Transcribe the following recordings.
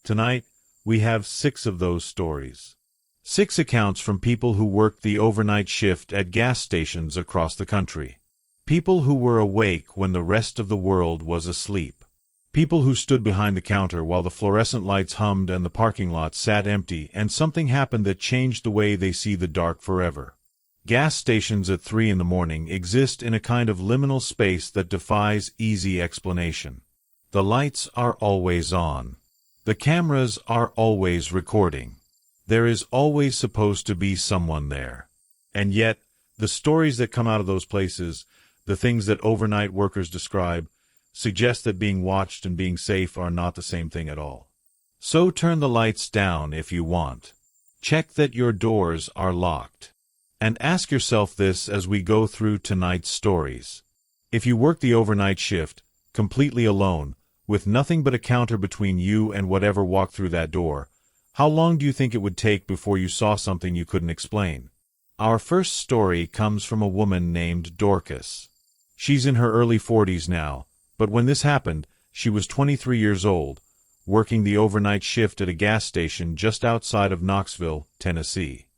Tonight, we have 6 of those stories. 6 accounts from people who worked the overnight shift at gas stations across the country. People who were awake when the rest of the world was asleep. People who stood behind the counter while the fluorescent lights hummed and the parking lot sat empty, and something happened that changed the way they see the dark forever. Gas stations at 3 in the morning exist in a kind of liminal space that defies easy explanation. The lights are always on. The cameras are always recording. There is always supposed to be someone there. And yet, the stories that come out of those places, the things that overnight workers describe, suggest that being watched and being safe are not the same thing at all. So turn the lights down if you want. Check that your doors are locked. And ask yourself this as we go through tonight's stories. If you work the overnight shift, completely alone, with nothing but a counter between you and whatever walked through that door, how long do you think it would take before you saw something you couldn't explain? Our first story comes from a woman named Dorcas. She's in her early 40s now, but when this happened, she was 23 years old, working the overnight shift at a gas station just outside of Knoxville, Tennessee.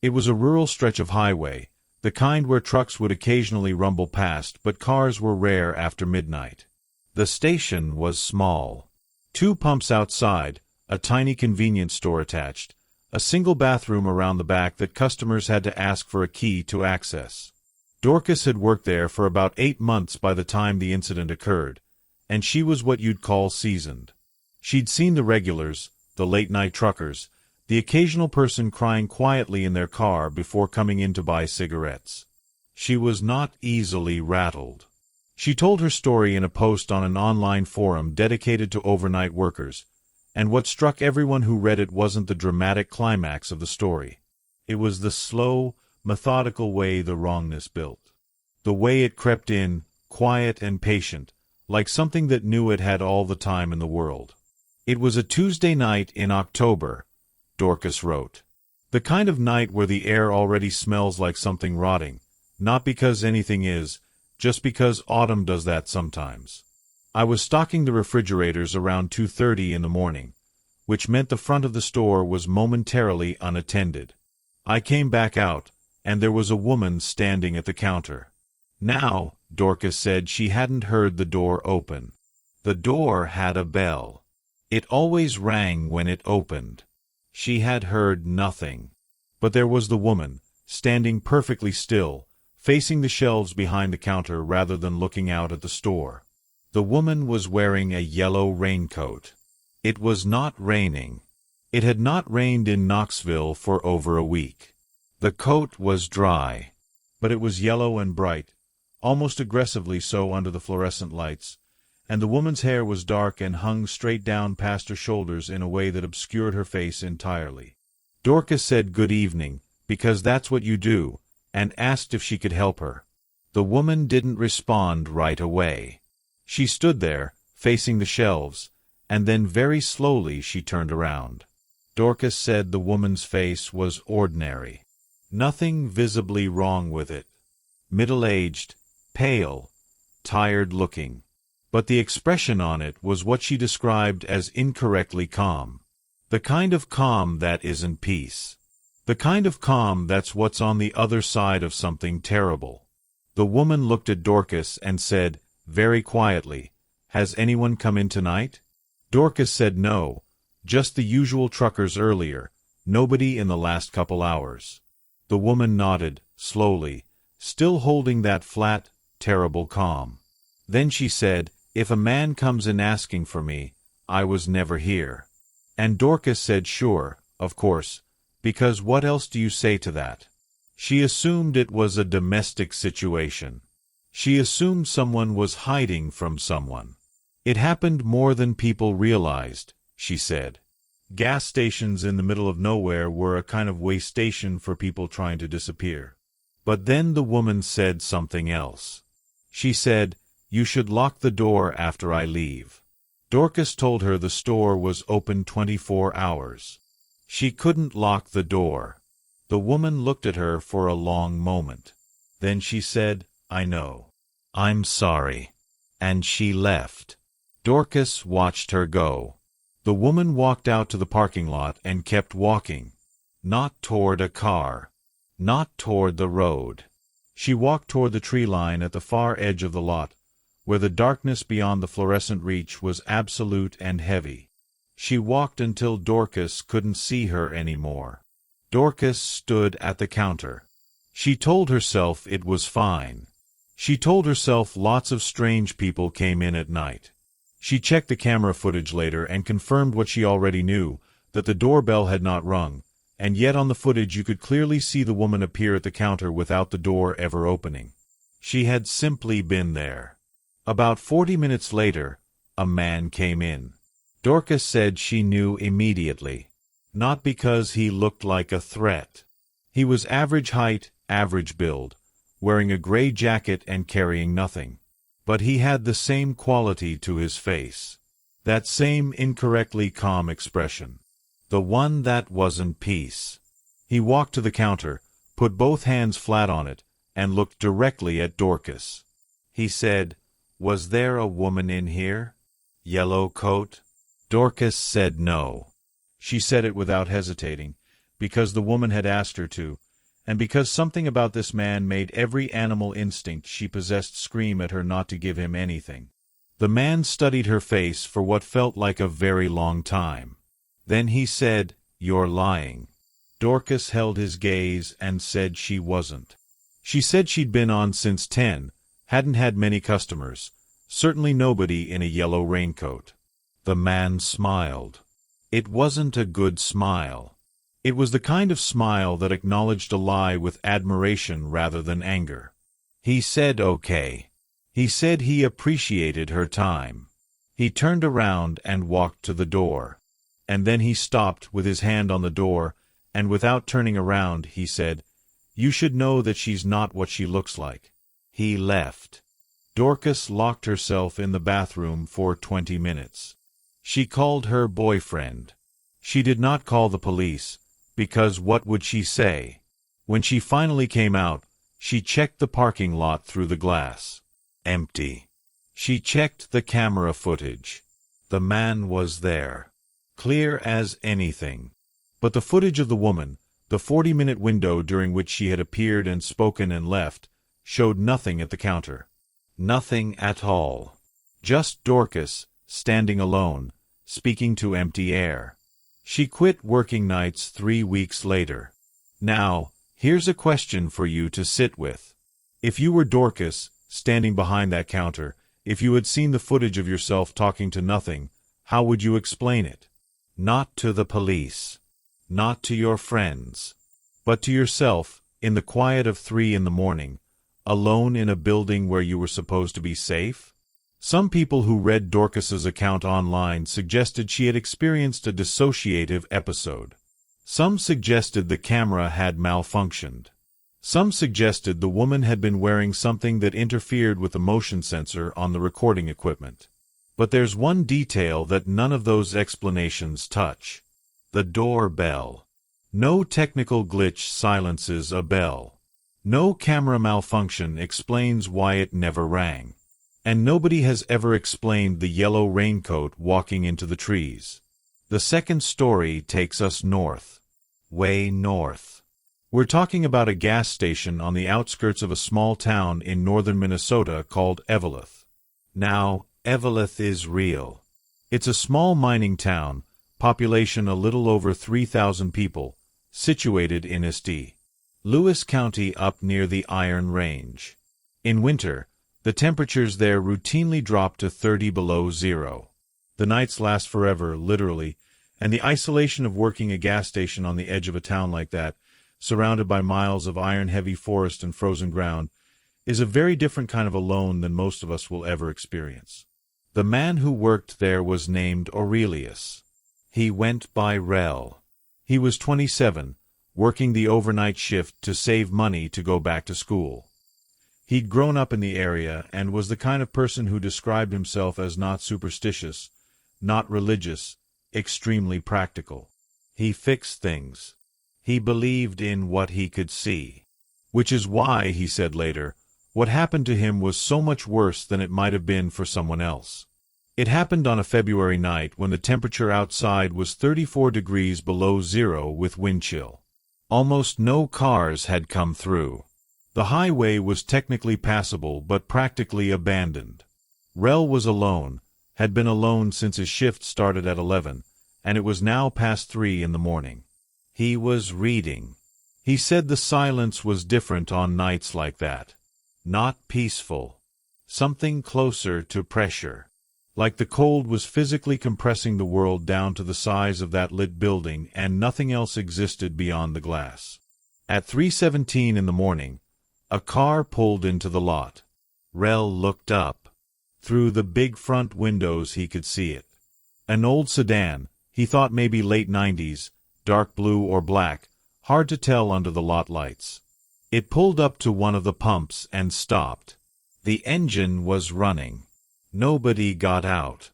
It was a rural stretch of highway, the kind where trucks would occasionally rumble past, but cars were rare after midnight. The station was small. 2 pumps outside, a tiny convenience store attached, a single bathroom around the back that customers had to ask for a key to access. Dorcas had worked there for about 8 months by the time the incident occurred, and she was what you'd call seasoned. She'd seen the regulars, the late-night truckers, the occasional person crying quietly in their car before coming in to buy cigarettes. She was not easily rattled. She told her story in a post on an online forum dedicated to overnight workers, and what struck everyone who read it wasn't the dramatic climax of the story. It was the slow, methodical way the wrongness built. The way it crept in, quiet and patient, like something that knew it had all the time in the world. It was a Tuesday night in October, Dorcas wrote. The kind of night where the air already smells like something rotting, not because anything is, just because autumn does that sometimes. I was stocking the refrigerators around 2:30 in the morning, which meant the front of the store was momentarily unattended. I came back out, and there was a woman standing at the counter. Now, Dorcas said she hadn't heard the door open. The door had a bell. It always rang when it opened. She had heard nothing. But there was the woman, standing perfectly still, facing the shelves behind the counter rather than looking out at the store. The woman was wearing a yellow raincoat. It was not raining. It had not rained in Knoxville for over a week. The coat was dry, but it was yellow and bright, almost aggressively so under the fluorescent lights, and the woman's hair was dark and hung straight down past her shoulders in a way that obscured her face entirely. Dorcas said good evening, because that's what you do, and asked if she could help her. The woman didn't respond right away. She stood there, facing the shelves, and then very slowly she turned around. Dorcas said the woman's face was ordinary. Nothing visibly wrong with it. Middle-aged, pale, tired-looking. But the expression on it was what she described as incorrectly calm. The kind of calm that isn't peace. The kind of calm that's what's on the other side of something terrible. The woman looked at Dorcas and said, very quietly, "Has anyone come in tonight?" Dorcas said no, just the usual truckers earlier, nobody in the last couple hours. The woman nodded, slowly, still holding that flat, terrible calm. Then she said, "If a man comes in asking for me, I was never here." And Dorcas said sure, of course, because what else do you say to that? She assumed it was a domestic situation. She assumed someone was hiding from someone. It happened more than people realized, she said. Gas stations in the middle of nowhere were a kind of way station for people trying to disappear. But then the woman said something else. She said, "You should lock the door after I leave." Dorcas told her the store was open 24 hours. She couldn't lock the door. The woman looked at her for a long moment. Then she said, "I know. I'm sorry." And she left. Dorcas watched her go. The woman walked out to the parking lot and kept walking. Not toward a car. Not toward the road. She walked toward the tree line at the far edge of the lot, where the darkness beyond the fluorescent reach was absolute and heavy. She walked until Dorcas couldn't see her anymore. Dorcas stood at the counter. She told herself it was fine. She told herself lots of strange people came in at night. She checked the camera footage later and confirmed what she already knew, that the doorbell had not rung, and yet on the footage you could clearly see the woman appear at the counter without the door ever opening. She had simply been there. About 40 minutes later, a man came in. Dorcas said she knew immediately. Not because he looked like a threat. He was average height, average build, wearing a gray jacket and carrying nothing. But he had the same quality to his face. That same incorrectly calm expression. The one that wasn't peace. He walked to the counter, put both hands flat on it, and looked directly at Dorcas. He said, "Was there a woman in here? Yellow coat?" Dorcas said no. She said it without hesitating, because the woman had asked her to, and because something about this man made every animal instinct she possessed scream at her not to give him anything. The man studied her face for what felt like a very long time. Then he said, "You're lying." Dorcas held his gaze and said she wasn't. She said she'd been on since 10, hadn't had many customers, certainly nobody in a yellow raincoat. The man smiled. It wasn't a good smile. It was the kind of smile that acknowledged a lie with admiration rather than anger. He said okay. He said he appreciated her time. He turned around and walked to the door. And then he stopped with his hand on the door, and without turning around, he said, "You should know that she's not what she looks like." He left. Dorcas locked herself in the bathroom for 20 minutes. She called her boyfriend. She did not call the police, because what would she say? When she finally came out, she checked the parking lot through the glass. Empty. She checked the camera footage. The man was there. Clear as anything. But the footage of the woman, the 40-minute window during which she had appeared and spoken and left, showed nothing at the counter. Nothing at all. Just Dorcas, standing alone, speaking to empty air. She quit working nights 3 weeks later. Now, here's a question for you to sit with. If you were Dorcas, standing behind that counter, if you had seen the footage of yourself talking to nothing, how would you explain it? Not to the police. Not to your friends. But to yourself, in the quiet of 3 in the morning, alone in a building where you were supposed to be safe? Some people who read Dorcas's account online suggested she had experienced a dissociative episode. Some suggested the camera had malfunctioned. Some suggested the woman had been wearing something that interfered with the motion sensor on the recording equipment. But there's one detail that none of those explanations touch. The doorbell. No technical glitch silences a bell. No camera malfunction explains why it never rang. And nobody has ever explained the yellow raincoat walking into the trees. The second story takes us north. Way north. We're talking about a gas station on the outskirts of a small town in northern Minnesota called Eveleth. Now, Eveleth is real. It's a small mining town, population a little over 3,000 people, situated in St. Louis County up near the Iron Range. In winter, the temperatures there routinely drop to 30 below zero. The nights last forever, literally, and the isolation of working a gas station on the edge of a town like that, surrounded by miles of iron-heavy forest and frozen ground, is a very different kind of alone than most of us will ever experience. The man who worked there was named Aurelius. He went by Rel. He was 27, working the overnight shift to save money to go back to school. He'd grown up in the area and was the kind of person who described himself as not superstitious, not religious, extremely practical. He fixed things. He believed in what he could see. Which is why, he said later, what happened to him was so much worse than it might have been for someone else. It happened on a February night when the temperature outside was 34 degrees below zero with wind chill. Almost no cars had come through. The highway was technically passable but practically abandoned. Rel was alone, had been alone since his shift started at 11, and it was now past 3 in the morning. He was reading. He said the silence was different on nights like that. Not peaceful. Something closer to pressure. Like the cold was physically compressing the world down to the size of that lit building and nothing else existed beyond the glass. At 3:17 in the morning, a car pulled into the lot. Rel looked up. Through the big front windows he could see it. An old sedan, he thought maybe late 90s, dark blue or black, hard to tell under the lot lights. It pulled up to one of the pumps and stopped. The engine was running. Nobody got out.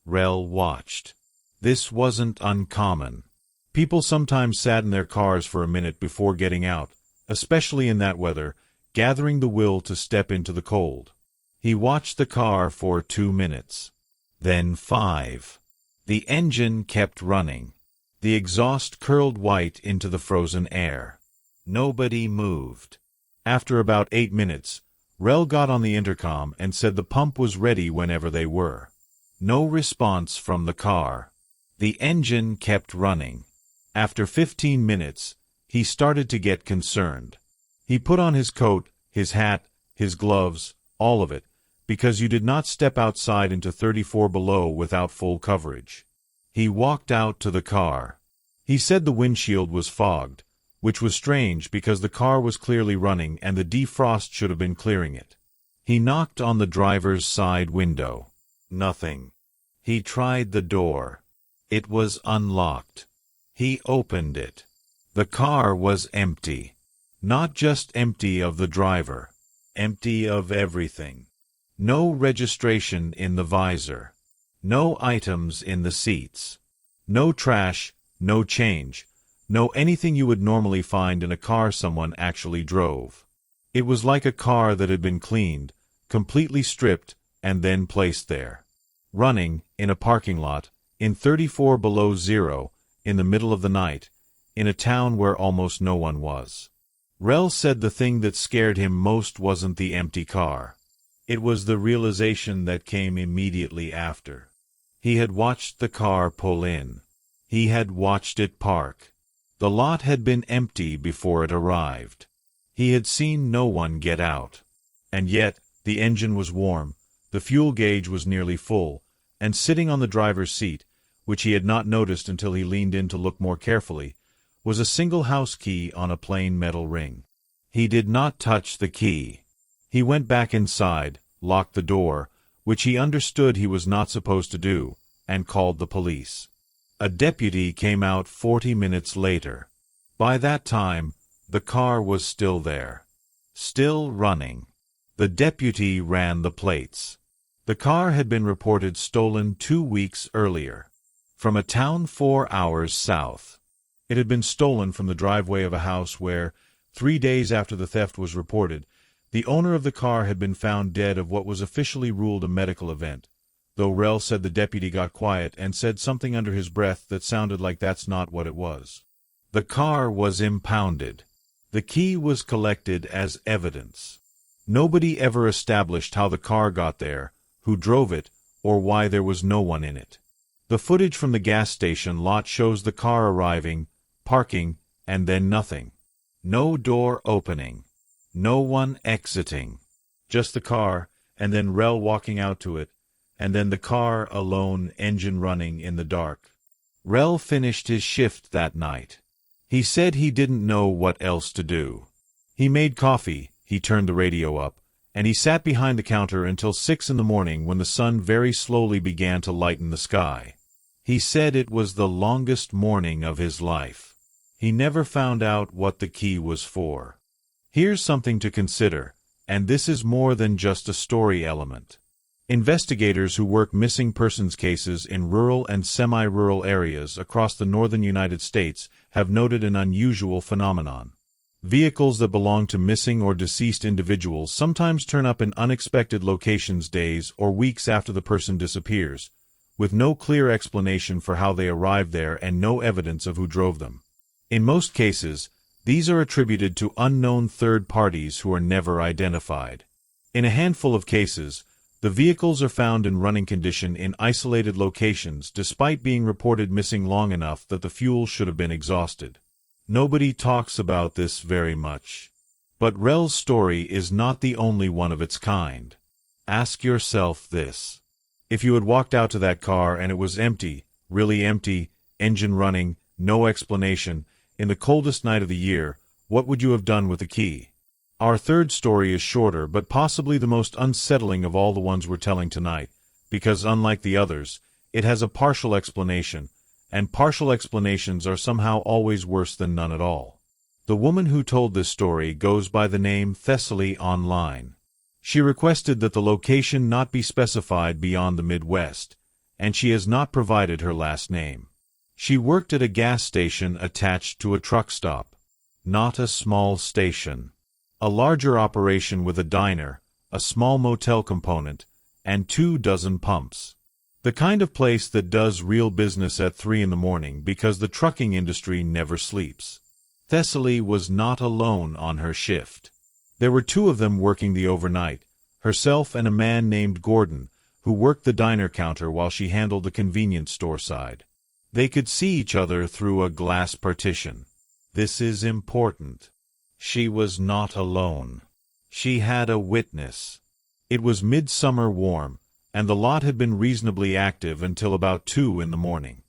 Rel watched. This wasn't uncommon. People sometimes sat in their cars for a minute before getting out, especially in that weather, gathering the will to step into the cold. He watched the car for 2 minutes. Then 5. The engine kept running. The exhaust curled white into the frozen air. Nobody moved. After about 8 minutes, Rel got on the intercom and said the pump was ready whenever they were. No response from the car. The engine kept running. After 15 minutes, he started to get concerned. He put on his coat, his hat, his gloves, all of it, because you did not step outside into 34 below without full coverage. He walked out to the car. He said the windshield was fogged, which was strange because the car was clearly running and the defrost should have been clearing it. He knocked on the driver's side window. Nothing. He tried the door. It was unlocked. He opened it. The car was empty. Not just empty of the driver. Empty of everything. No registration in the visor. No items in the seats. No trash, no change. No anything you would normally find in a car someone actually drove. It was like a car that had been cleaned, completely stripped, and then placed there. Running, in a parking lot, in 34 below zero, in the middle of the night, in a town where almost no one was. Rel said the thing that scared him most wasn't the empty car. It was the realization that came immediately after. He had watched the car pull in. He had watched it park. The lot had been empty before it arrived. He had seen no one get out. And yet, the engine was warm, the fuel gauge was nearly full, and sitting on the driver's seat, which he had not noticed until he leaned in to look more carefully, was a single house key on a plain metal ring. He did not touch the key. He went back inside, locked the door, which he understood he was not supposed to do, and called the police. A deputy came out 40 minutes later. By that time, the car was still there. Still running. The deputy ran the plates. The car had been reported stolen 2 weeks earlier. From a town 4 hours south. It had been stolen from the driveway of a house where, 3 days after the theft was reported, the owner of the car had been found dead of what was officially ruled a medical event, though Rel said the deputy got quiet and said something under his breath that sounded like that's not what it was. The car was impounded. The key was collected as evidence. Nobody ever established how the car got there, who drove it, or why there was no one in it. The footage from the gas station lot shows the car arriving, parking, and then nothing. No door opening. No one exiting. Just the car, and then Rel walking out to it, and then the car alone, engine running in the dark. Rel finished his shift that night. He said he didn't know what else to do. He made coffee, he turned the radio up, and he sat behind the counter until 6 in the morning when the sun very slowly began to lighten the sky. He said it was the longest morning of his life. He never found out what the key was for. Here's something to consider, and this is more than just a story element. Investigators who work missing persons cases in rural and semi-rural areas across the northern United States have noted an unusual phenomenon. Vehicles that belong to missing or deceased individuals sometimes turn up in unexpected locations days or weeks after the person disappears, with no clear explanation for how they arrived there and no evidence of who drove them. In most cases, these are attributed to unknown third parties who are never identified. In a handful of cases, the vehicles are found in running condition in isolated locations despite being reported missing long enough that the fuel should have been exhausted. Nobody talks about this very much. But Rel's story is not the only one of its kind. Ask yourself this. If you had walked out to that car and it was empty, really empty, engine running, no explanation, in the coldest night of the year, what would you have done with the key? Our third story is shorter but possibly the most unsettling of all the ones we're telling tonight, because unlike the others, it has a partial explanation, and partial explanations are somehow always worse than none at all. The woman who told this story goes by the name Thessaly online. She requested that the location not be specified beyond the Midwest, and she has not provided her last name. She worked at a gas station attached to a truck stop. Not a small station. A larger operation with a diner, a small motel component, and 24 pumps. The kind of place that does real business at 3 in the morning because the trucking industry never sleeps. Thessaly was not alone on her shift. There were 2 of them working the overnight, herself and a man named Gordon, who worked the diner counter while she handled the convenience store side. They could see each other through a glass partition. This is important. She was not alone. She had a witness. It was midsummer warm, and the lot had been reasonably active until about 2 in the morning.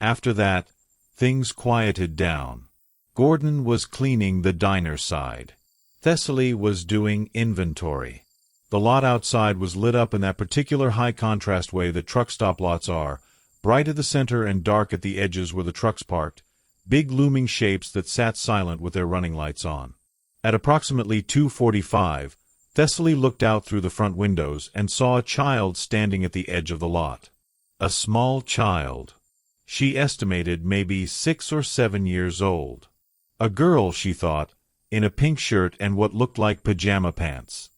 After that, things quieted down. Gordon was cleaning the diner side. Thessaly was doing inventory. The lot outside was lit up in that particular high-contrast way that truck stop lots are, bright at the center and dark at the edges where the trucks parked, big looming shapes that sat silent with their running lights on. At approximately 2:45, Thessaly looked out through the front windows and saw a child standing at the edge of the lot. A small child. She estimated maybe 6 or 7 years old. A girl, she thought, in a pink shirt and what looked like pajama pants.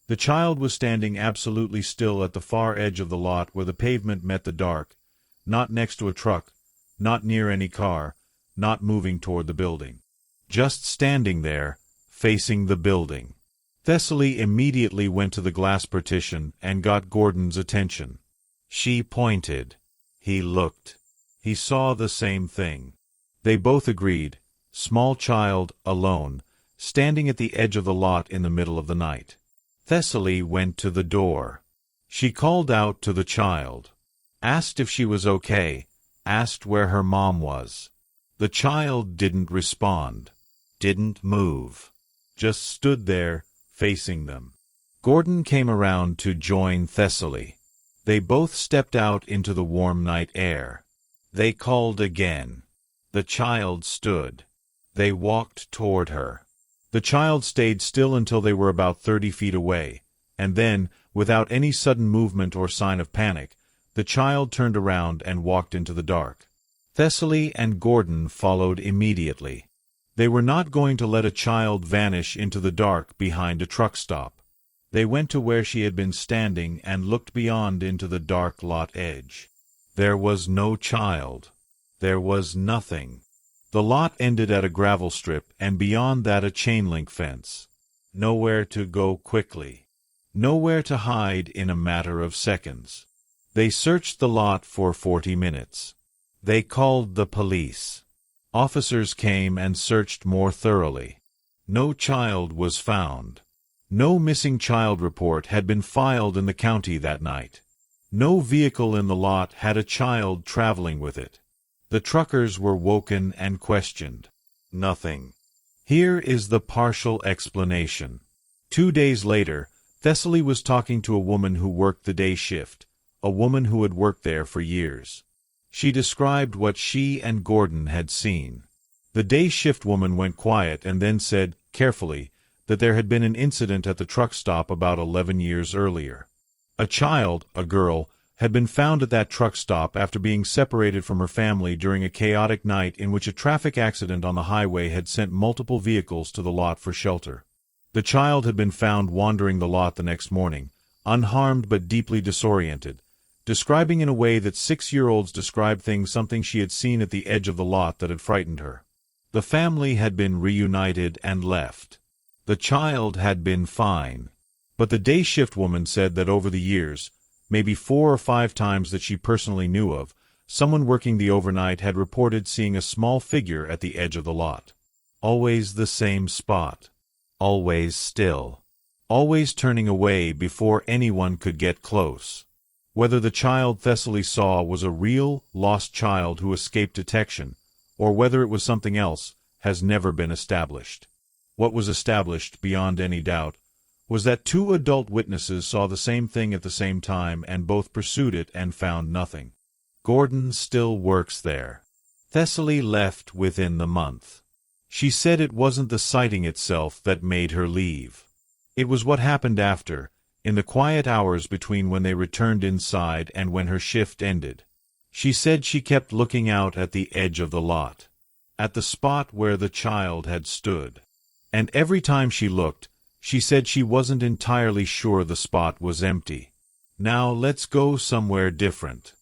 The child was standing absolutely still at the far edge of the lot where the pavement met the dark, not next to a truck, not near any car, not moving toward the building. Just standing there, facing the building. Thessaly immediately went to the glass partition and got Gordon's attention. She pointed. He looked. He saw the same thing. They both agreed. Small child, alone, standing at the edge of the lot in the middle of the night. Thessaly went to the door. She called out to the child. Asked if she was okay. Asked where her mom was. The child didn't respond. Didn't move. Just stood there, facing them. Gordon came around to join Thessaly. They both stepped out into the warm night air. They called again. The child stood. They walked toward her. The child stayed still until they were about 30 feet away, and then, without any sudden movement or sign of panic, the child turned around and walked into the dark. Thessaly and Gordon followed immediately. They were not going to let a child vanish into the dark behind a truck stop. They went to where she had been standing and looked beyond into the dark lot edge. There was no child. There was nothing. The lot ended at a gravel strip, and beyond that a chain-link fence. Nowhere to go quickly. Nowhere to hide in a matter of seconds. They searched the lot for 40 minutes. They called the police. Officers came and searched more thoroughly. No child was found. No missing child report had been filed in the county that night. No vehicle in the lot had a child traveling with it. The truckers were woken and questioned. Nothing. Here is the partial explanation. 2 days later, Thessaly was talking to a woman who worked the day shift, a woman who had worked there for years. She described what she and Gordon had seen. The day shift woman went quiet and then said, carefully, that there had been an incident at the truck stop about 11 years earlier. A child, a girl, had been found at that truck stop after being separated from her family during a chaotic night in which a traffic accident on the highway had sent multiple vehicles to the lot for shelter. The child had been found wandering the lot the next morning, unharmed but deeply disoriented, describing in a way that 6-year-olds describe something she had seen at the edge of the lot that had frightened her. The family had been reunited and left. The child had been fine. But the day shift woman said that over the years, maybe 4 or 5 times that she personally knew of, someone working the overnight had reported seeing a small figure at the edge of the lot. Always the same spot. Always still. Always turning away before anyone could get close. Whether the child Thessaly saw was a real, lost child who escaped detection, or whether it was something else, has never been established. What was established, beyond any doubt, was that 2 adult witnesses saw the same thing at the same time and both pursued it and found nothing. Gordon still works there. Thessaly left within the month. She said it wasn't the sighting itself that made her leave. It was what happened after, in the quiet hours between when they returned inside and when her shift ended. She said she kept looking out at the edge of the lot, at the spot where the child had stood. And every time she looked, she said she wasn't entirely sure the spot was empty. Now let's go somewhere different.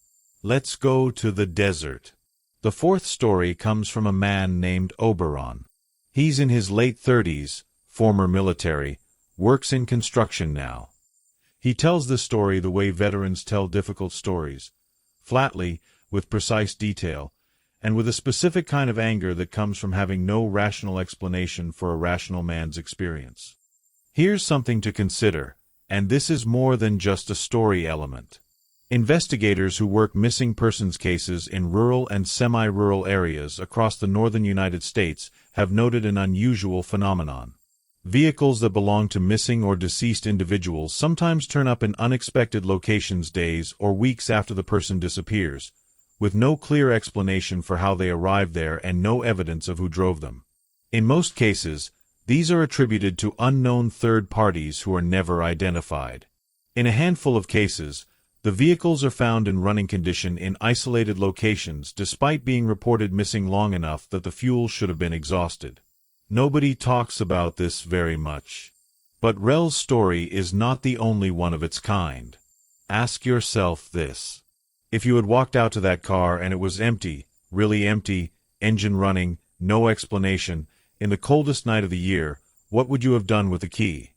Let's go to the desert. The 4th story comes from a man named Oberon. He's in his late 30s, former military, works in construction now. He tells this story the way veterans tell difficult stories, flatly, with precise detail, and with a specific kind of anger that comes from having no rational explanation for a rational man's experience. Here's something to consider, and this is more than just a story element. Investigators who work missing persons cases in rural and semi-rural areas across the northern United States have noted an unusual phenomenon. Vehicles that belong to missing or deceased individuals sometimes turn up in unexpected locations days or weeks after the person disappears, with no clear explanation for how they arrived there and no evidence of who drove them. In most cases, these are attributed to unknown third parties who are never identified. In a handful of cases, the vehicles are found in running condition in isolated locations despite being reported missing long enough that the fuel should have been exhausted. Nobody talks about this very much. But Rel's story is not the only one of its kind. Ask yourself this. If you had walked out to that car and it was empty, really empty, engine running, no explanation, in the coldest night of the year, what would you have done with the key?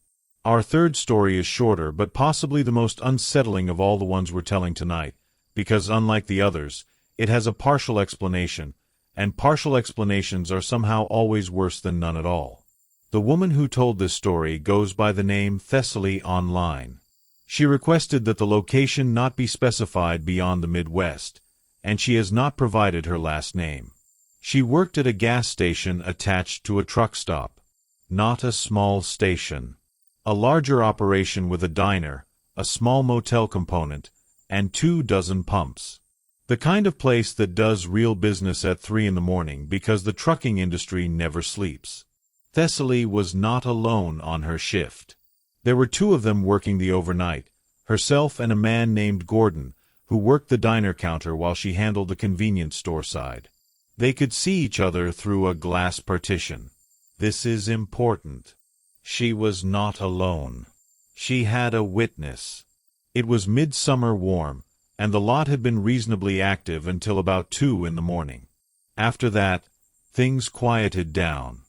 Our 3rd story is shorter but possibly the most unsettling of all the ones we're telling tonight, because unlike the others, it has a partial explanation, and partial explanations are somehow always worse than none at all. The woman who told this story goes by the name Thessaly online. She requested that the location not be specified beyond the Midwest, and she has not provided her last name. She worked at a gas station attached to a truck stop. Not a small station. A larger operation with a diner, a small motel component, and 24 pumps. The kind of place that does real business at 3 in the morning because the trucking industry never sleeps. Thessaly was not alone on her shift. There were 2 of them working the overnight, herself and a man named Gordon, who worked the diner counter while she handled the convenience store side. They could see each other through a glass partition. This is important. She was not alone. She had a witness. It was midsummer warm, and the lot had been reasonably active until about 2 in the morning. After that, things quieted down.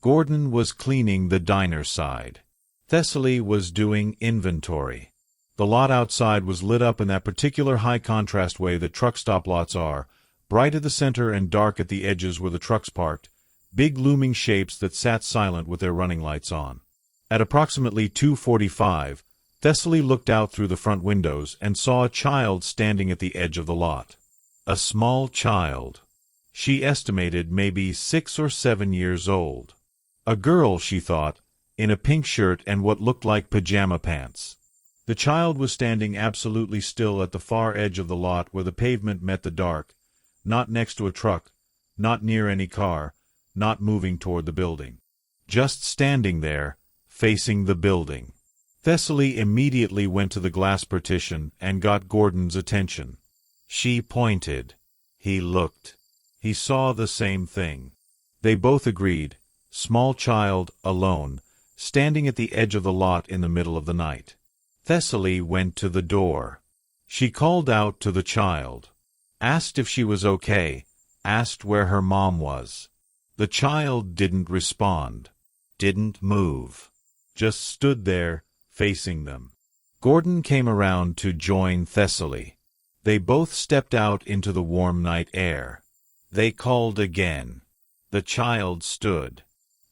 Gordon was cleaning the diner side. Thessaly was doing inventory. The lot outside was lit up in that particular high-contrast way that truck stop lots are, bright at the center and dark at the edges where the trucks parked, big looming shapes that sat silent with their running lights on. At approximately 2:45, Thessaly looked out through the front windows and saw a child standing at the edge of the lot. A small child. She estimated maybe 6 or 7 years old. A girl, she thought, in a pink shirt and what looked like pajama pants. The child was standing absolutely still at the far edge of the lot where the pavement met the dark, not next to a truck, not near any car, not moving toward the building. Just standing there, facing the building. Thessaly immediately went to the glass partition and got Gordon's attention. She pointed. He looked. He saw the same thing. They both agreed. Small child, alone, standing at the edge of the lot in the middle of the night. Thessaly went to the door. She called out to the child. Asked if she was okay. Asked where her mom was. The child didn't respond. Didn't move. Just stood there, facing them. Gordon came around to join Thessaly. They both stepped out into the warm night air. They called again. The child stood.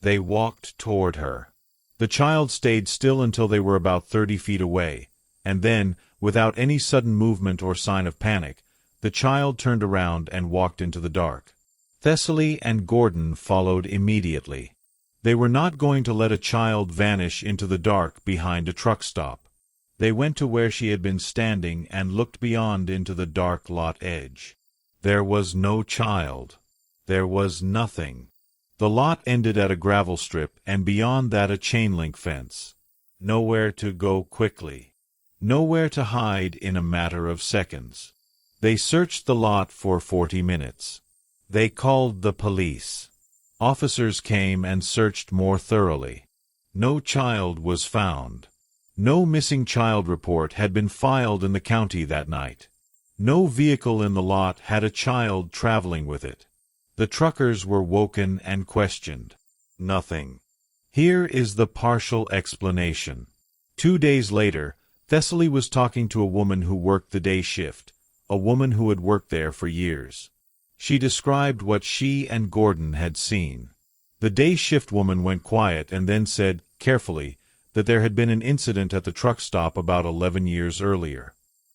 They walked toward her. The child stayed still until they were about 30 feet away, and then, without any sudden movement or sign of panic, the child turned around and walked into the dark. Thessaly and Gordon followed immediately. They were not going to let a child vanish into the dark behind a truck stop. They went to where she had been standing and looked beyond into the dark lot edge. There was no child. There was nothing. The lot ended at a gravel strip, and beyond that a chain-link fence. Nowhere to go quickly. Nowhere to hide in a matter of seconds. They searched the lot for 40 minutes. They called the police. Officers came and searched more thoroughly. No child was found. No missing child report had been filed in the county that night. No vehicle in the lot had a child traveling with it. The truckers were woken and questioned. Nothing. Here is the partial explanation. 2 days later, Thessaly was talking to a woman who worked the day shift, a woman who had worked there for years. She described what she and Gordon had seen. The day shift woman went quiet and then said, carefully, that there had been an incident at the truck stop about 11 years earlier.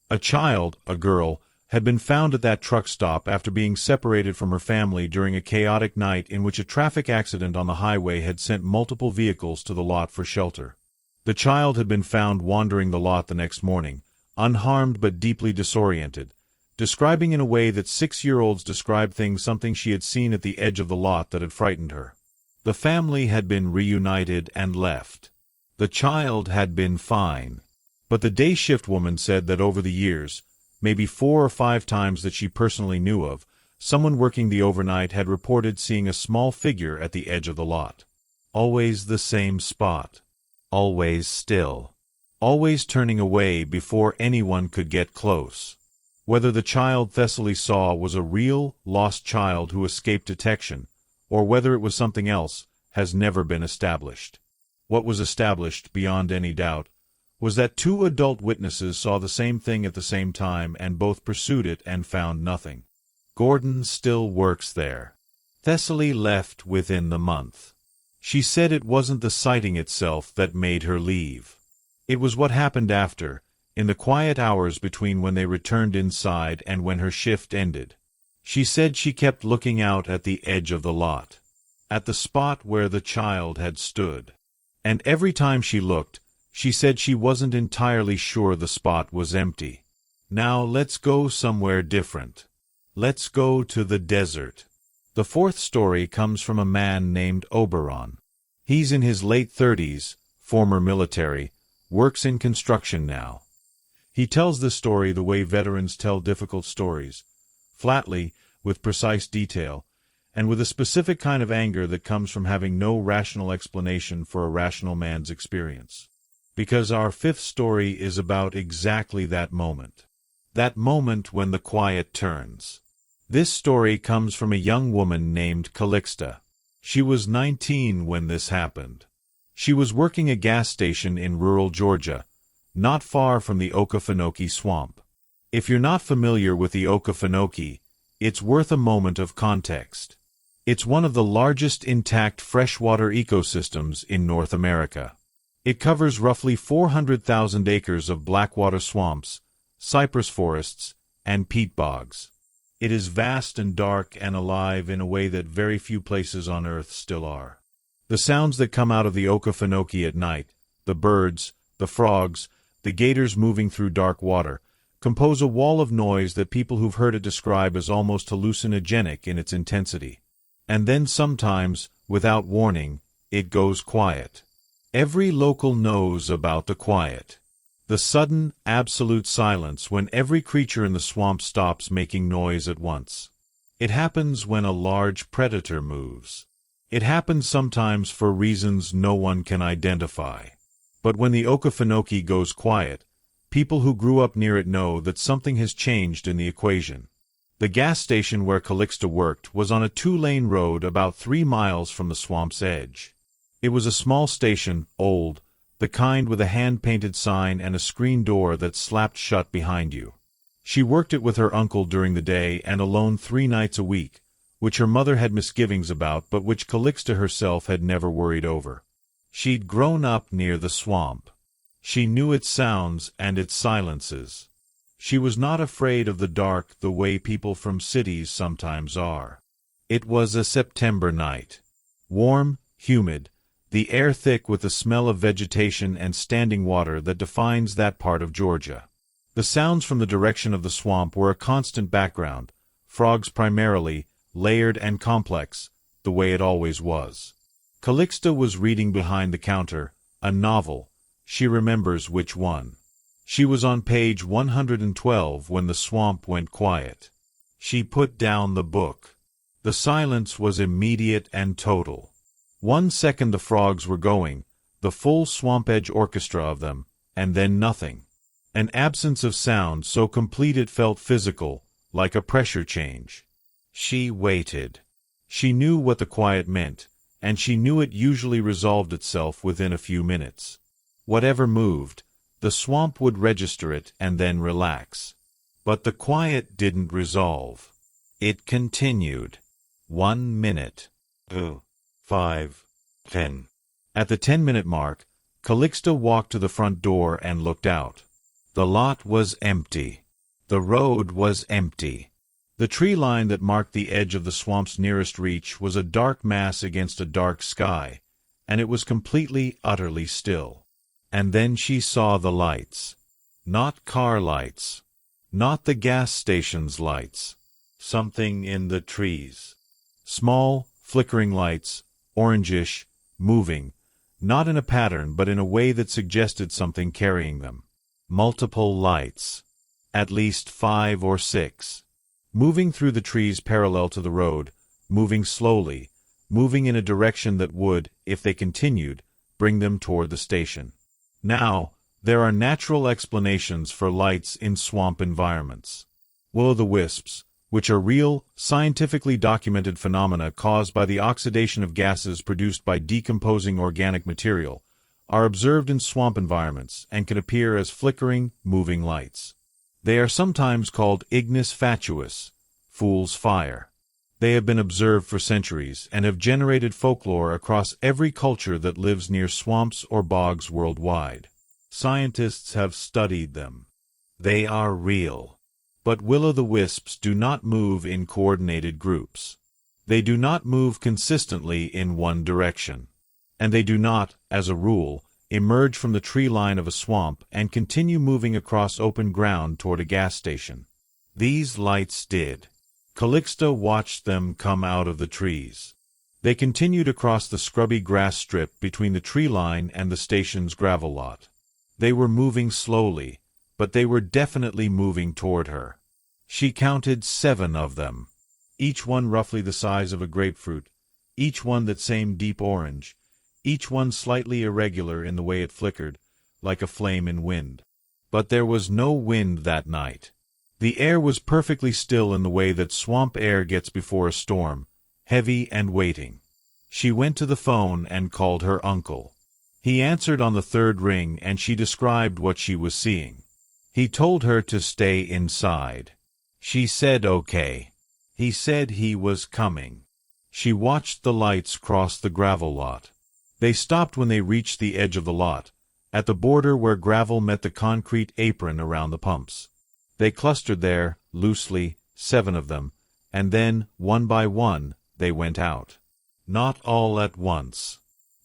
A child, a girl, had been found at that truck stop after being separated from her family during a chaotic night in which a traffic accident on the highway had sent multiple vehicles to the lot for shelter. The child had been found wandering the lot the next morning, unharmed but deeply disoriented, describing in a way that 6-year-olds describe things something she had seen at the edge of the lot that had frightened her. The family had been reunited and left. The child had been fine. But the day shift woman said that over the years, maybe 4 or 5 times that she personally knew of, someone working the overnight had reported seeing a small figure at the edge of the lot. Always the same spot. Always still. Always turning away before anyone could get close. Whether the child Thessaly saw was a real, lost child who escaped detection, or whether it was something else, has never been established. What was established, beyond any doubt, was that 2 adult witnesses saw the same thing at the same time and both pursued it and found nothing. Gordon still works there. Thessaly left within the month. She said it wasn't the sighting itself that made her leave. It was what happened after, in the quiet hours between when they returned inside and when her shift ended. She said she kept looking out at the edge of the lot, at the spot where the child had stood. And every time she looked, she said she wasn't entirely sure the spot was empty. Now let's go somewhere different. Let's go to the desert. The 4th story comes from a man named Oberon. He's in his late 30s, former military, works in construction now. He tells the story the way veterans tell difficult stories, flatly, with precise detail, and with a specific kind of anger that comes from having no rational explanation for a rational man's experience. Because our 5th story is about exactly that moment. That moment when the quiet turns. This story comes from a young woman named Calixta. She was 19 when this happened. She was working a gas station in rural Georgia, not far from the Okefenokee swamp. If you're not familiar with the Okefenokee, it's worth a moment of context. It's one of the largest intact freshwater ecosystems in North America. It covers roughly 400,000 acres of blackwater swamps, cypress forests, and peat bogs. It is vast and dark and alive in a way that very few places on Earth still are. The sounds that come out of the Okefenokee at night, the birds, the frogs, the gators moving through dark water, compose a wall of noise that people who've heard it describe as almost hallucinogenic in its intensity. And then sometimes, without warning, it goes quiet. Every local knows about the quiet. The sudden, absolute silence when every creature in the swamp stops making noise at once. It happens when a large predator moves. It happens sometimes for reasons no one can identify. But when the Okefenokee goes quiet, people who grew up near it know that something has changed in the equation. The gas station where Calixta worked was on a 2-lane road about 3 miles from the swamp's edge. It was a small station, old, the kind with a hand-painted sign and a screen door that slapped shut behind you. She worked it with her uncle during the day and alone 3 nights a week, which her mother had misgivings about but which Calixta herself had never worried over. She'd grown up near the swamp. She knew its sounds and its silences. She was not afraid of the dark the way people from cities sometimes are. It was a September night. Warm, humid, the air thick with the smell of vegetation and standing water that defines that part of Georgia. The sounds from the direction of the swamp were a constant background, frogs primarily, layered and complex, the way it always was. Calixta was reading behind the counter, a novel. She remembers which one. She was on page 112 when the swamp went quiet. She put down the book. The silence was immediate and total. 1 second the frogs were going, the full swamp edge orchestra of them, and then nothing. An absence of sound so complete it felt physical, like a pressure change. She waited. She knew what the quiet meant, and she knew it usually resolved itself within a few minutes. Whatever moved, the swamp would register it and then relax. But the quiet didn't resolve. It continued. 1 minute. 2, 5, 10. At the 10-minute mark, Calixta walked to the front door and looked out. The lot was empty. The road was empty. The tree line that marked the edge of the swamp's nearest reach was a dark mass against a dark sky, and it was completely, utterly still. And then she saw the lights. Not car lights. Not the gas station's lights. Something in the trees. Small, flickering lights, orangish, moving, not in a pattern but in a way that suggested something carrying them. Multiple lights. At least 5 or 6. Moving through the trees parallel to the road, moving slowly, moving in a direction that would, if they continued, bring them toward the station. Now, there are natural explanations for lights in swamp environments. Will-o'-the-wisps, which are real, scientifically documented phenomena caused by the oxidation of gases produced by decomposing organic material, are observed in swamp environments and can appear as flickering, moving lights. They are sometimes called ignis fatuus, fool's fire. They have been observed for centuries and have generated folklore across every culture that lives near swamps or bogs worldwide. Scientists have studied them. They are real. But will-o'-the-wisps do not move in coordinated groups. They do not move consistently in one direction. And they do not, as a rule, emerge from the tree line of a swamp and continue moving across open ground toward a gas station. These lights did. Calixta watched them come out of the trees. They continued across the scrubby grass strip between the tree line and the station's gravel lot. They were moving slowly, but they were definitely moving toward her. She counted 7 of them, each one roughly the size of a grapefruit, each one that same deep orange, each one slightly irregular in the way it flickered, like a flame in wind. But there was no wind that night. The air was perfectly still in the way that swamp air gets before a storm, heavy and waiting. She went to the phone and called her uncle. He answered on the 3rd ring and she described what she was seeing. He told her to stay inside. She said okay. He said he was coming. She watched the lights cross the gravel lot. They stopped when they reached the edge of the lot, at the border where gravel met the concrete apron around the pumps. They clustered there, loosely, 7 of them, and then, one by one, they went out. Not all at once.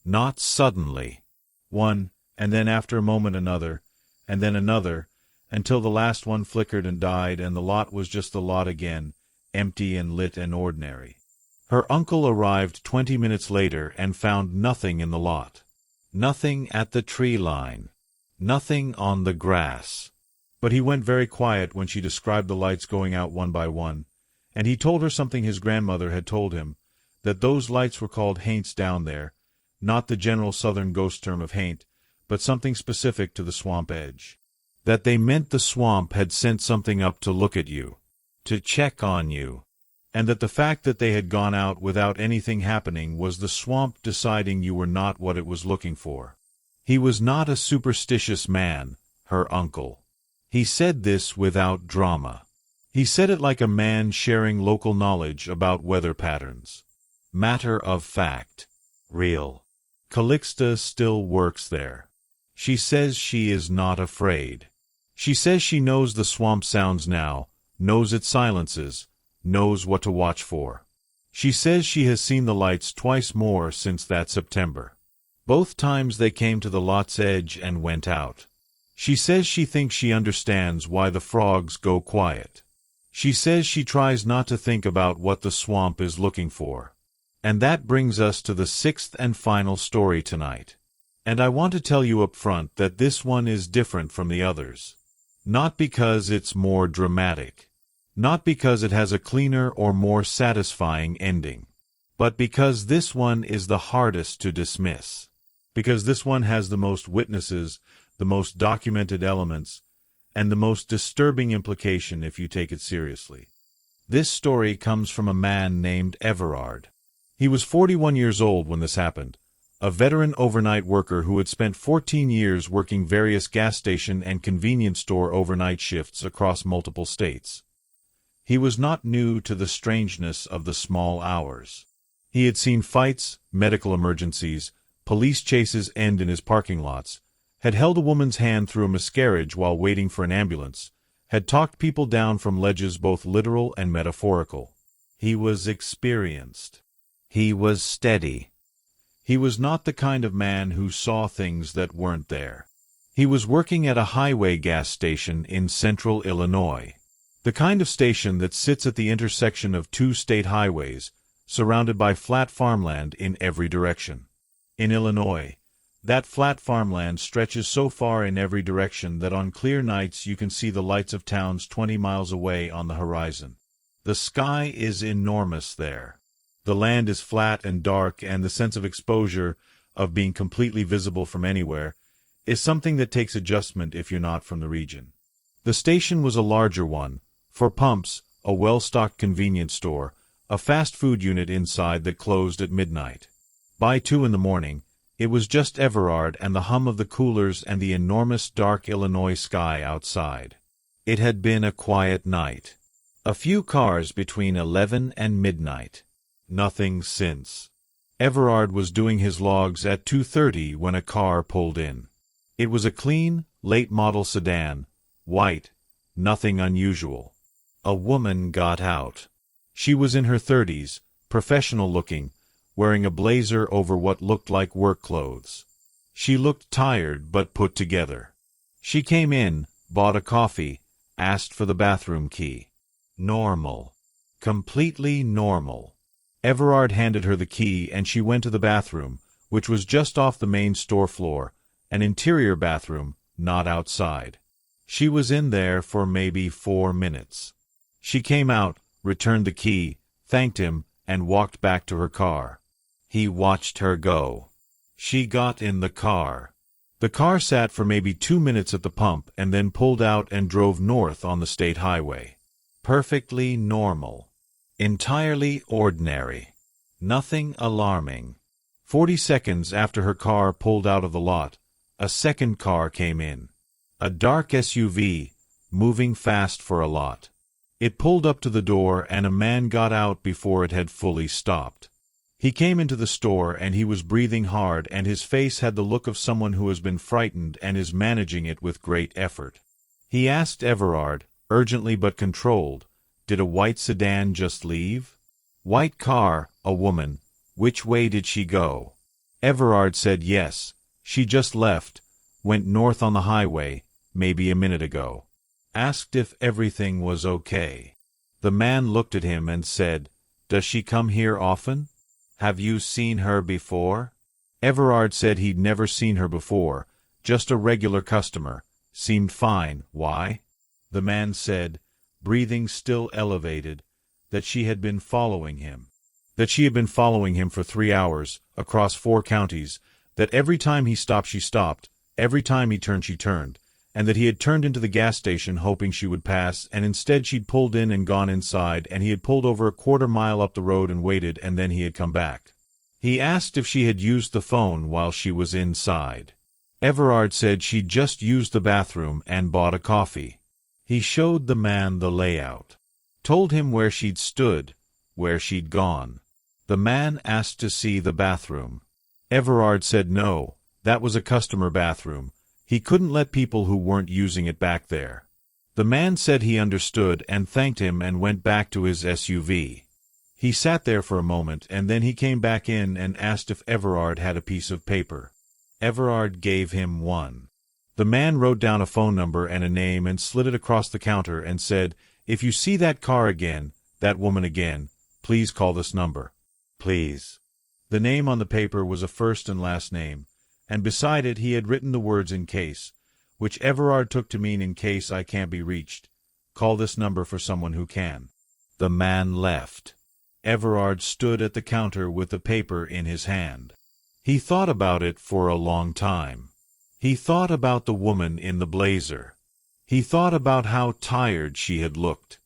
Not suddenly. One, and then after a moment another, and then another, until the last one flickered and died and the lot was just the lot again, empty and lit and ordinary. Her uncle arrived 20 minutes later and found nothing in the lot. Nothing at the tree line. Nothing on the grass. But he went very quiet when she described the lights going out one by one, and he told her something his grandmother had told him, that those lights were called haints down there, not the general southern ghost term of haint, but something specific to the swamp edge. That they meant the swamp had sent something up to look at you, to check on you, and that the fact that they had gone out without anything happening was the swamp deciding you were not what it was looking for. He was not a superstitious man, her uncle. He said this without drama. He said it like a man sharing local knowledge about weather patterns. Matter of fact. Real. Calixta still works there. She says she is not afraid. She says she knows the swamp sounds now, knows its silences, knows what to watch for. She says she has seen the lights twice more since that September. Both times they came to the lot's edge and went out. She says she thinks she understands why the frogs go quiet. She says she tries not to think about what the swamp is looking for. And that brings us to the sixth and final story tonight. And I want to tell you up front that this one is different from the others. Not because it's more dramatic. Not because it has a cleaner or more satisfying ending. But because this one is the hardest to dismiss. Because this one has the most witnesses, the most documented elements, and the most disturbing implication if you take it seriously. This story comes from a man named Everard. He was 41 years old when this happened, a veteran overnight worker who had spent 14 years working various gas station and convenience store overnight shifts across multiple states. He was not new to the strangeness of the small hours. He had seen fights, medical emergencies, police chases end in his parking lots, had held a woman's hand through a miscarriage while waiting for an ambulance, had talked people down from ledges both literal and metaphorical. He was experienced. He was steady. He was not the kind of man who saw things that weren't there. He was working at a highway gas station in central Illinois. The kind of station that sits at the intersection of two state highways, surrounded by flat farmland in every direction. In Illinois, that flat farmland stretches so far in every direction that on clear nights you can see the lights of towns 20 miles away on the horizon. The sky is enormous there. The land is flat and dark, and the sense of exposure, of being completely visible from anywhere, is something that takes adjustment if you're not from the region. The station was a larger one, for pumps, a well-stocked convenience store, a fast food unit inside that closed at midnight. By 2 in the morning, it was just Everard and the hum of the coolers and the enormous dark Illinois sky outside. It had been a quiet night. A few cars between 11 and midnight. Nothing since. Everard was doing his logs at 2:30 when a car pulled in. It was a clean, late-model sedan, white, nothing unusual. A woman got out. She was in her 30s, professional-looking, wearing a blazer over what looked like work clothes. She looked tired but put together. She came in, bought a coffee, asked for the bathroom key. Normal. Completely normal. Everard handed her the key and she went to the bathroom, which was just off the main store floor, an interior bathroom, not outside. She was in there for maybe 4 minutes. She came out, returned the key, thanked him, and walked back to her car. He watched her go. She got in the car. The car sat for maybe 2 minutes at the pump and then pulled out and drove north on the state highway. Perfectly normal. Entirely ordinary. Nothing alarming. 40 seconds after her car pulled out of the lot, a second car came in. A dark SUV, moving fast for a lot. It pulled up to the door and a man got out before it had fully stopped. He came into the store and he was breathing hard and his face had the look of someone who has been frightened and is managing it with great effort. He asked Everard, urgently but controlled, "Did a white sedan just leave?" "White car, a woman. Which way did she go?" Everard said yes, she just left, went north on the highway, maybe a minute ago. Asked if everything was okay. The man looked at him and said, "Does she come here often? Have you seen her before?" Everard said he'd never seen her before, just a regular customer, seemed fine. Why? The man said, breathing still elevated, that she had been following him. That she had been following him for 3 hours, across 4 counties, that every time he stopped she stopped, every time he turned she turned, and that he had turned into the gas station hoping she would pass, and instead she'd pulled in and gone inside, and he had pulled over a quarter-mile up the road and waited, and then he had come back. He asked if she had used the phone while she was inside. Everard said she'd just used the bathroom and bought a coffee. He showed the man the layout. Told him where she'd stood, where she'd gone. The man asked to see the bathroom. Everard said no, that was a customer bathroom. He couldn't let people who weren't using it back there. The man said he understood and thanked him and went back to his SUV. He sat there for a moment and then he came back in and asked if Everard had a piece of paper. Everard gave him one. The man wrote down a phone number and a name and slid it across the counter and said, "If you see that car again, that woman again, please call this number. Please." The name on the paper was a first and last name, and beside it he had written the words "in case," which Everard took to mean "in case I can't be reached. Call this number for someone who can." The man left. Everard stood at the counter with the paper in his hand. He thought about it for a long time. He thought about the woman in the blazer. He thought about how tired she had looked.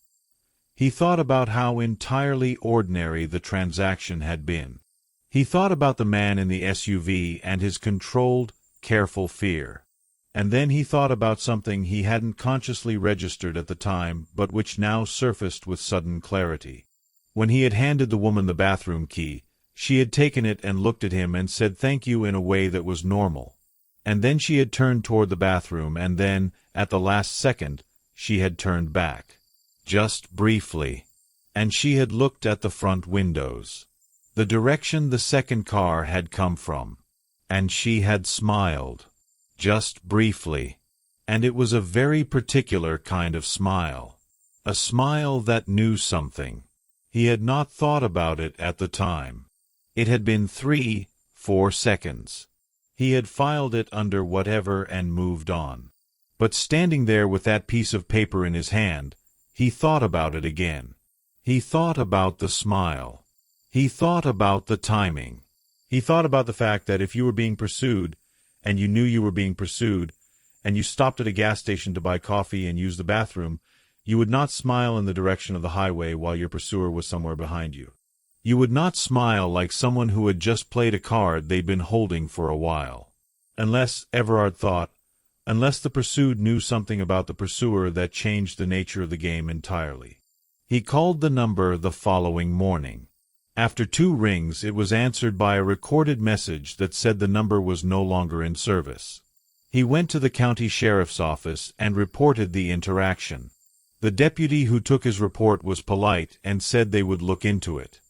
He thought about how entirely ordinary the transaction had been. He thought about the man in the SUV and his controlled, careful fear. And then he thought about something he hadn't consciously registered at the time, but which now surfaced with sudden clarity. When he had handed the woman the bathroom key, she had taken it and looked at him and said thank you in a way that was normal. And then she had turned toward the bathroom, and then, at the last second, she had turned back. Just briefly. And she had looked at the front windows, the direction the second car had come from. And she had smiled. Just briefly. And it was a very particular kind of smile. A smile that knew something. He had not thought about it at the time. It had been 3-4 seconds. He had filed it under whatever and moved on. But standing there with that piece of paper in his hand, he thought about it again. He thought about the smile. He thought about the timing. He thought about the fact that if you were being pursued, and you knew you were being pursued, and you stopped at a gas station to buy coffee and use the bathroom, you would not smile in the direction of the highway while your pursuer was somewhere behind you. You would not smile like someone who had just played a card they'd been holding for a while. Unless, Everard thought, unless the pursued knew something about the pursuer that changed the nature of the game entirely. He called the number the following morning. After 2 rings, it was answered by a recorded message that said the number was no longer in service. He went to the county sheriff's office and reported the interaction. The deputy who took his report was polite and said they would look into it.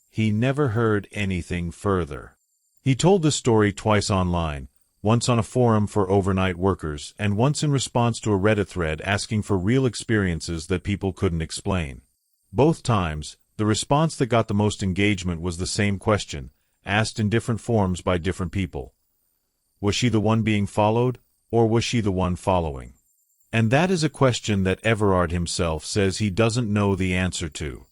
He never heard anything further. He told the story twice online, once on a forum for overnight workers, and once in response to a Reddit thread asking for real experiences that people couldn't explain. Both times, the response that got the most engagement was the same question, asked in different forms by different people. Was she the one being followed, or was she the one following? And that is a question that Everard himself says he doesn't know the answer to.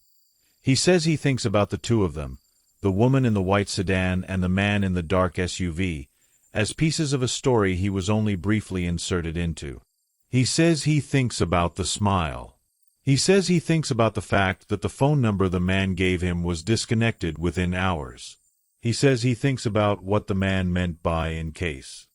He says he thinks about the 2 of them, the woman in the white sedan and the man in the dark SUV, as pieces of a story he was only briefly inserted into. He says he thinks about the smile. He says he thinks about the fact that the phone number the man gave him was disconnected within hours. He says he thinks about what the man meant by "in case."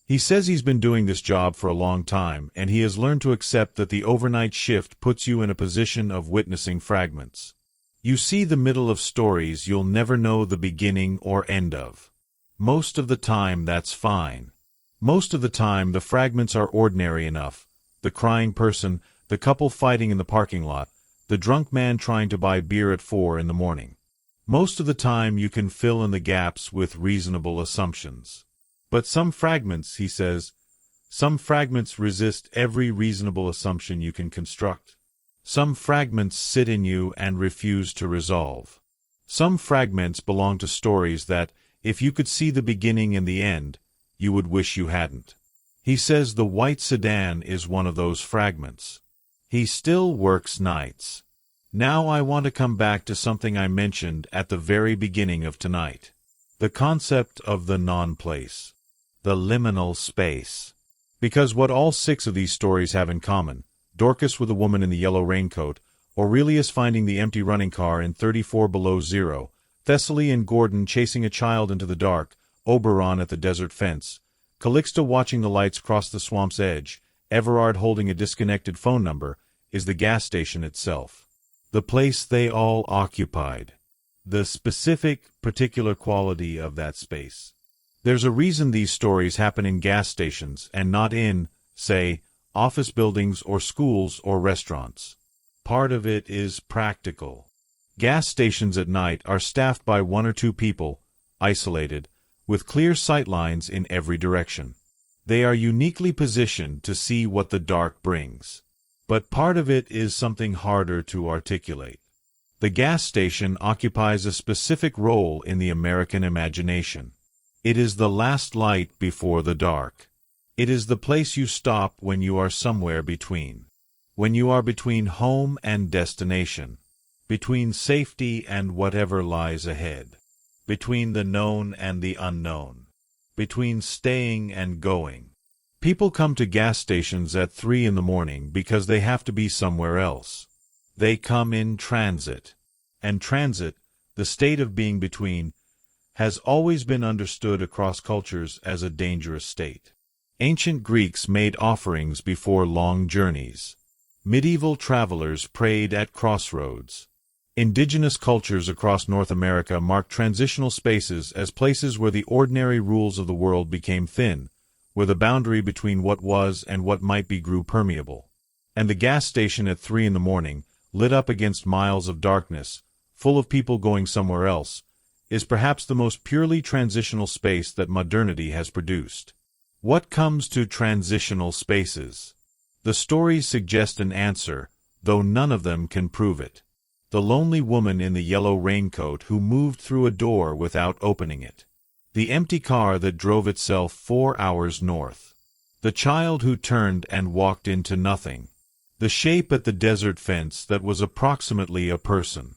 He says he's been doing this job for a long time, and he has learned to accept that the overnight shift puts you in a position of witnessing fragments. You see the middle of stories you'll never know the beginning or end of. Most of the time that's fine. Most of the time the fragments are ordinary enough. The crying person, the couple fighting in the parking lot, the drunk man trying to buy beer at 4 in the morning. Most of the time you can fill in the gaps with reasonable assumptions. But some fragments, he says, some fragments resist every reasonable assumption you can construct. Some fragments sit in you and refuse to resolve. Some fragments belong to stories that, If you could see the beginning and the end, you would wish you hadn't. He says the white sedan is one of those fragments. He still works nights. Now I want to come back to something I mentioned at the very beginning of tonight. The concept of the non-place. The liminal space. Because what all 6 of these stories have in common, Dorcas with a woman in the yellow raincoat, Aurelius finding the empty running car in 34 below zero, Thessaly and Gordon chasing a child into the dark, Oberon at the desert fence, Calixta watching the lights cross the swamp's edge, Everard holding a disconnected phone number, is the gas station itself. The place they all occupied. The specific, particular quality of that space. There's a reason these stories happen in gas stations and not in, say, office buildings or schools or restaurants. Part of it is practical. Gas stations at night are staffed by 1 or 2 people, isolated, with clear sight lines in every direction. They are uniquely positioned to see what the dark brings. But part of it is something harder to articulate. The gas station occupies a specific role in the American imagination. It is the last light before the dark. It is the place you stop when you are somewhere between. When you are between home and destination. Between safety and whatever lies ahead. Between the known and the unknown. Between staying and going. People come to gas stations at 3 in the morning because they have to be somewhere else. They come in transit. And transit, the state of being between, has always been understood across cultures as a dangerous state. Ancient Greeks made offerings before long journeys. Medieval travelers prayed at crossroads. Indigenous cultures across North America marked transitional spaces as places where the ordinary rules of the world became thin, where the boundary between what was and what might be grew permeable. And the gas station at 3 in the morning, lit up against miles of darkness, full of people going somewhere else, is perhaps the most purely transitional space that modernity has produced. What comes to transitional spaces? The stories suggest an answer, though none of them can prove it. The lonely woman in the yellow raincoat who moved through a door without opening it. The empty car that drove itself 4 hours north. The child who turned and walked into nothing. The shape at the desert fence that was approximately a person.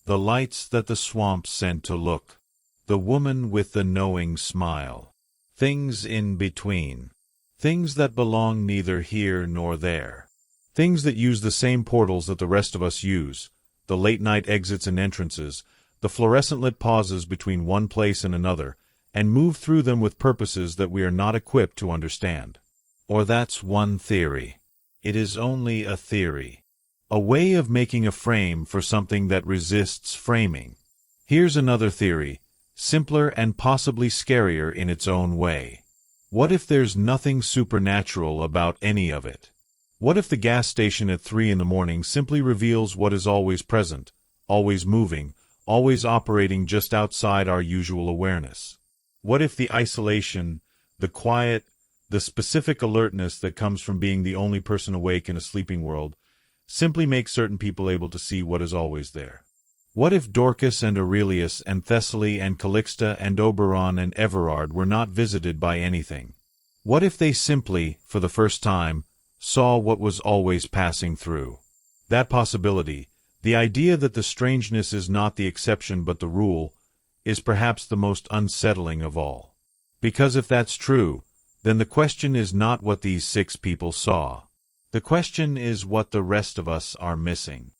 The lights that the swamp sent to look. The woman with the knowing smile. Things in between. Things that belong neither here nor there. Things that use the same portals that the rest of us use, the late-night exits and entrances, the fluorescent-lit pauses between one place and another, and move through them with purposes that we are not equipped to understand. Or that's one theory. It is only a theory. A way of making a frame for something that resists framing. Here's another theory, simpler and possibly scarier in its own way. What if there's nothing supernatural about any of it? What if the gas station at 3 in the morning simply reveals what is always present, always moving, always operating just outside our usual awareness? What if the isolation, the quiet, the specific alertness that comes from being the only person awake in a sleeping world simply makes certain people able to see what is always there? What if Dorcas and Aurelius and Thessaly and Calixta and Oberon and Everard were not visited by anything? What if they simply, for the first time, saw what was always passing through? That possibility, the idea that the strangeness is not the exception but the rule, is perhaps the most unsettling of all. Because if that's true, then the question is not what these 6 people saw. The question is what the rest of us are missing.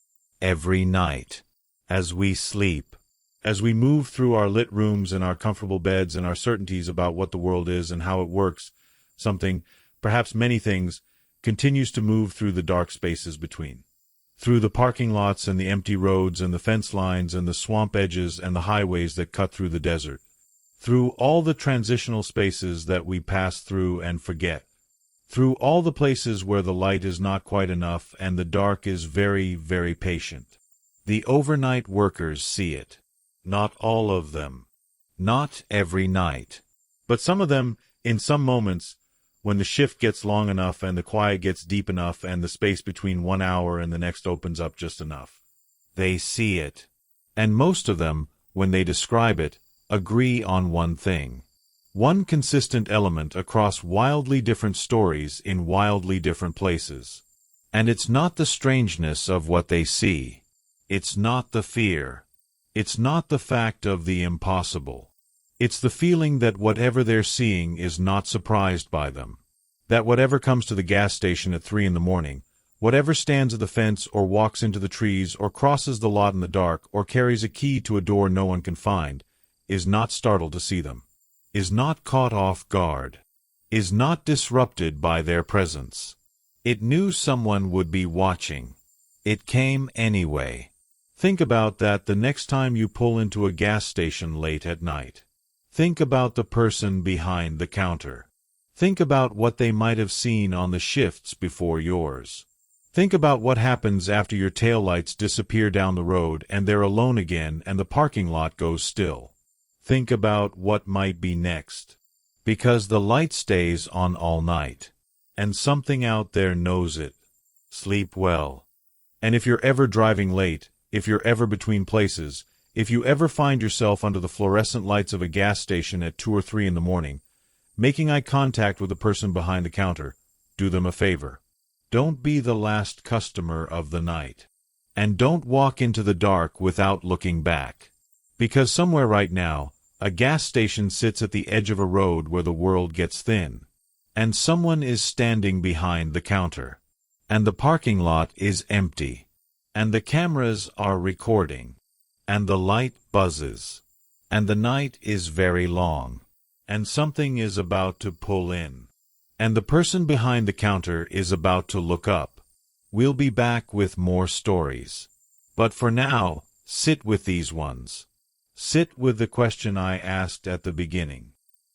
Every night. As we sleep. As we move through our lit rooms and our comfortable beds and our certainties about what the world is and how it works, something, perhaps many things, continues to move through the dark spaces between. Through the parking lots and the empty roads and the fence lines and the swamp edges and the highways that cut through the desert. Through all the transitional spaces that we pass through and forget. Through all the places where the light is not quite enough and the dark is very, very patient. The overnight workers see it. Not all of them. Not every night. But some of them, in some moments, when the shift gets long enough and the quiet gets deep enough and the space between 1 hour and the next opens up just enough. They see it. And most of them, when they describe it, agree on one thing. One consistent element across wildly different stories in wildly different places. And it's not the strangeness of what they see. It's not the fear. It's not the fact of the impossible. It's the feeling that whatever they're seeing is not surprised by them. That whatever comes to the gas station at 3 in the morning, whatever stands at the fence or walks into the trees or crosses the lot in the dark or carries a key to a door no one can find, is not startled to see them, is not caught off guard, is not disrupted by their presence. It knew someone would be watching. It came anyway. Think about that the next time you pull into a gas station late at night. Think about the person behind the counter. Think about what they might have seen on the shifts before yours. Think about what happens after your taillights disappear down the road and they're alone again and the parking lot goes still. Think about what might be next. Because the light stays on all night. And something out there knows it. Sleep well. And if you're ever driving late, if you're ever between places, if you ever find yourself under the fluorescent lights of a gas station at 2 or 3 in the morning, making eye contact with the person behind the counter, do them a favor. Don't be the last customer of the night. And don't walk into the dark without looking back. Because somewhere right now, a gas station sits at the edge of a road where the world gets thin. And someone is standing behind the counter. And the parking lot is empty. And the cameras are recording. And the light buzzes. And the night is very long. And something is about to pull in. And the person behind the counter is about to look up. We'll be back with more stories. But for now, sit with these ones. Sit with the question I asked at the beginning.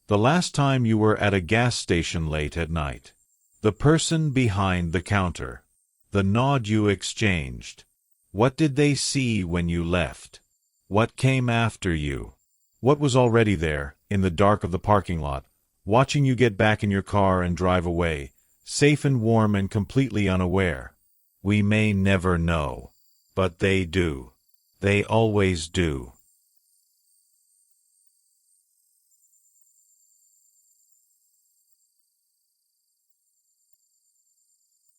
The last time you were at a gas station late at night. The person behind the counter. The nod you exchanged. What did they see when you left? What came after you? What was already there, in the dark of the parking lot, watching you get back in your car and drive away, safe and warm and completely unaware? We may never know. But they do. They always do.